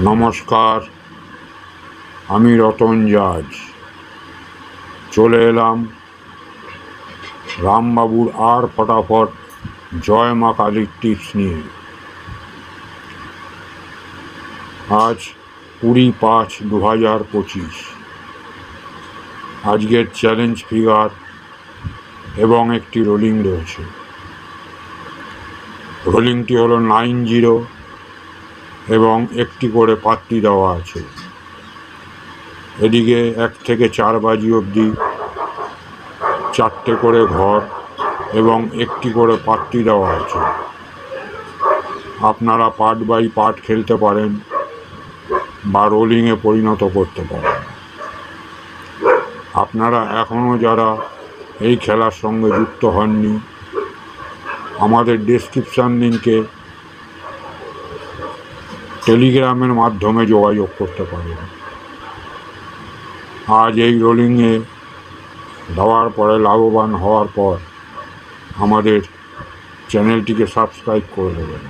নমস্কার, আমি রতন জাজ চলে এলাম রামবাবুর আর ফটাফট জয় মা কালীর টিপস নিয়ে। আজ 20/5/2025। আজকের চ্যালেঞ্জ ফিগার এবং একটি রোলিং রয়েছে। রোলিংটি হলো 90 এবং একটি করে পাত্তি দেওয়া আছে। এদিকে 1 থেকে 4 বাজি অবধি 4টে করে ঘর এবং একটি করে পাত্তি দেওয়া আছে। আপনারা পার্ট বাই পার্ট খেলতে পারেন বা রোলিংয়ে পরিণত করতে পারেন। আপনারা এখনও যারা এই খেলার সঙ্গে যুক্ত হননি, আমাদের ডেসক্রিপশান লিঙ্কে টেলিগ্রামের মাধ্যমে যোগাযোগ করতে পারেন। আজ এই রোলিংয়ে দেওয়ার পরে লাভবান হওয়ার পর আমাদের চ্যানেলটিকে সাবস্ক্রাইব করে দেবেন।